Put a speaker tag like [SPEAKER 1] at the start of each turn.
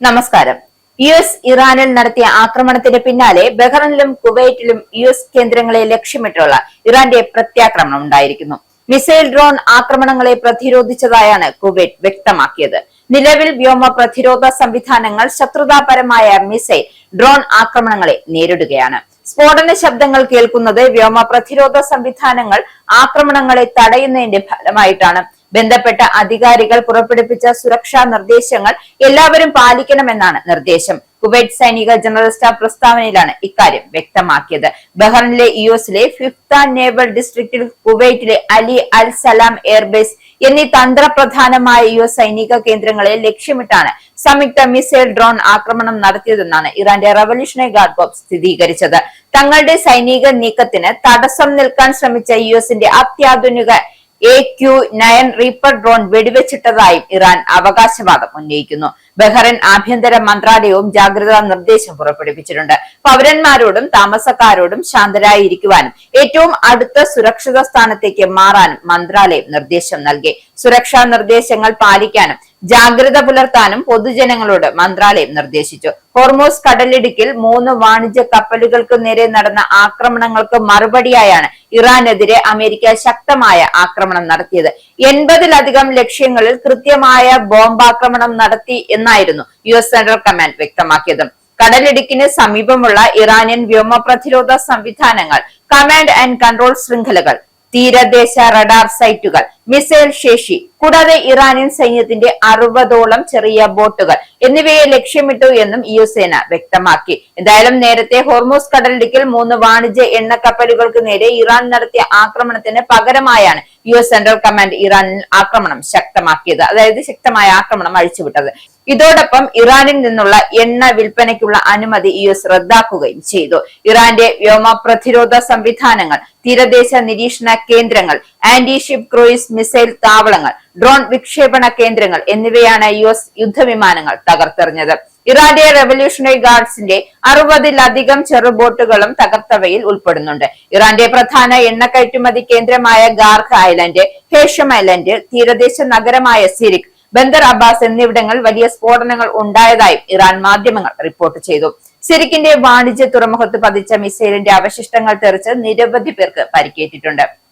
[SPEAKER 1] നമസ്കാരം. ഇറാനിൽ നടത്തിയ ആക്രമണത്തിന് പിന്നാലെ ബഹ്റൈനിലും കുവൈറ്റിലും കേന്ദ്രങ്ങളെ ലക്ഷ്യമിട്ടുള്ള ഇറാന്റെ പ്രത്യാക്രമണം ഉണ്ടായിരിക്കുന്നു. മിസൈൽ ഡ്രോൺ ആക്രമണങ്ങളെ പ്രതിരോധിച്ചതായാണ് കുവൈറ്റ് വ്യക്തമാക്കിയത്. നിലവിൽ വ്യോമ പ്രതിരോധ സംവിധാനങ്ങൾ ശത്രുതാപരമായ മിസൈൽ ഡ്രോൺ ആക്രമണങ്ങളെ നേരിടുകയാണ്. സ്ഫോടന ശബ്ദങ്ങൾ കേൾക്കുന്നത് വ്യോമ പ്രതിരോധ സംവിധാനങ്ങൾ ആക്രമണങ്ങളെ തടയുന്നതിന്റെ ഫലമായിട്ടാണ്. ബന്ധപ്പെട്ട അധികാരികൾ പുറപ്പെടുവിച്ച സുരക്ഷാ നിർദ്ദേശങ്ങൾ എല്ലാവരും പാലിക്കണമെന്നാണ് നിർദ്ദേശം. കുവൈറ്റ് സൈനിക ജനറൽ സ്റ്റാഫ് പ്രസ്താവനയിലാണ് ഇക്കാര്യം വ്യക്തമാക്കിയത്. ബഹ്റൈനിലെ യുഎസിലെ 5th നേവൽ ഡിസ്ട്രിക്റ്റിൽ, കുവൈറ്റിലെ അലി അൽ സലാം എയർബേസ് എന്നീ തന്ത്രപ്രധാനമായ യുഎസ് സൈനിക കേന്ദ്രങ്ങളെ ലക്ഷ്യമിട്ടാണ് സംയുക്ത മിസൈൽ ഡ്രോൺ ആക്രമണം നടത്തിയതെന്നാണ് ഇറാന്റെ റവല്യൂഷണറി ഗാർഡ് കോർപ്സ് സ്ഥിരീകരിച്ചത്. തങ്ങളുടെ സൈനിക നീക്കത്തിന് തടസ്സം നിൽക്കാൻ ശ്രമിച്ച യുഎസിന്റെ അത്യാധുനിക AQ-9 റീപ്പർ ഡ്രോൺ വെടിവെച്ചിട്ടതായും ഇറാൻ അവകാശവാദം ഉന്നയിക്കുന്നു. ബഹ്റൈൻ ആഭ്യന്തര മന്ത്രാലയവും ജാഗ്രതാ നിർദ്ദേശം പുറപ്പെടുവിച്ചിട്ടുണ്ട്. പൗരന്മാരോടും താമസക്കാരോടും ശാന്തരായിരിക്കുവാനും ഏറ്റവും അടുത്ത സുരക്ഷിത സ്ഥാനത്തേക്ക് മാറാനും മന്ത്രാലയം നിർദ്ദേശം നൽകി. സുരക്ഷാ നിർദ്ദേശങ്ങൾ പാലിക്കാനും ജാഗ്രത പുലർത്താനും പൊതുജനങ്ങളോട് മന്ത്രാലയം നിർദ്ദേശിച്ചു. ഹോർമൂസ് കടലിടുക്കിൽ 3 വാണിജ്യ കപ്പലുകൾക്ക് നേരെ നടന്ന ആക്രമണങ്ങൾക്ക് മറുപടിയായാണ് ഇറാനെതിരെ അമേരിക്ക ശക്തമായ ആക്രമണം നടത്തിയത്. 80-ലധികം ലക്ഷ്യങ്ങളിൽ കൃത്യമായ ബോംബാക്രമണം നടത്തി എന്നായിരുന്നു യുഎസ് സെൻട്രൽ കമാൻഡ് വ്യക്തമാക്കിയത്. കടലിടുക്കിന് സമീപമുള്ള ഇറാനിയൻ വ്യോമ പ്രതിരോധ സംവിധാനങ്ങൾ, കമാൻഡ് ആൻഡ് കൺട്രോൾ ശൃംഖലകൾ, തീരദേശ റഡാർ സൈറ്റുകൾ, മിസൈൽ ശേഷി, കൂടാതെ ഇറാനിയൻ സൈന്യത്തിന്റെ 60ഓളം ചെറിയ ബോട്ടുകൾ എന്നിവയെ ലക്ഷ്യമിട്ടു എന്നും യുഎസ് സേന വ്യക്തമാക്കി. എന്തായാലും നേരത്തെ ഹോർമൂസ് കടലിടുക്കിൽ 3 വാണിജ്യ എണ്ണ കപ്പലുകൾക്ക് നേരെ ഇറാൻ നടത്തിയ ആക്രമണത്തിന് പകരമായാണ് യുഎസ് സെൻട്രൽ കമാൻഡ് ഇറാനിൽ ആക്രമണം ശക്തമാക്കിയത്, അതായത് ശക്തമായ ആക്രമണം അഴിച്ചുവിട്ടത്. ഇതോടൊപ്പം ഇറാനിൽ നിന്നുള്ള എണ്ണ വിൽപ്പനയ്ക്കുള്ള അനുമതി യുഎസ് റദ്ദാക്കുകയും ചെയ്തു. ഇറാന്റെ വ്യോമ പ്രതിരോധ സംവിധാനങ്ങൾ, തീരദേശ നിരീക്ഷണ കേന്ദ്രങ്ങൾ, ആന്റി ഷിപ്പ് ക്രൂയിസ് മിസൈൽ താവളങ്ങൾ, ഡ്രോൺ വിക്ഷേപണ കേന്ദ്രങ്ങൾ എന്നിവയാണ് യുഎസ് യുദ്ധവിമാനങ്ങൾ തകർത്തെറിഞ്ഞത്. ഇറാന്റെ റവല്യൂഷണറി ഗാർഡ്സിന്റെ 60-ലധികം ചെറുബോട്ടുകളും തകർത്തവയിൽ ഉൾപ്പെടുന്നുണ്ട്. ഇറാന്റെ പ്രധാന എണ്ണ കയറ്റുമതി കേന്ദ്രമായ ഗാർഖ് ഐലൻഡ്, ഹേഷം ഐലൻഡ്, തീരദേശ നഗരമായ സിരിക്, ബന്ദർ അബ്ബാസ് എന്നിവിടങ്ങളിൽ വലിയ സ്ഫോടനങ്ങൾ ഉണ്ടായതായും ഇറാൻ മാധ്യമങ്ങൾ റിപ്പോർട്ട് ചെയ്തു. സിരിക്കിന്റെ വാണിജ്യ തുറമുഖത്ത് പതിച്ച മിസൈലിന്റെ അവശിഷ്ടങ്ങൾ തെറിച്ച് നിരവധി പേർക്ക് പരിക്കേറ്റിട്ടുണ്ട്.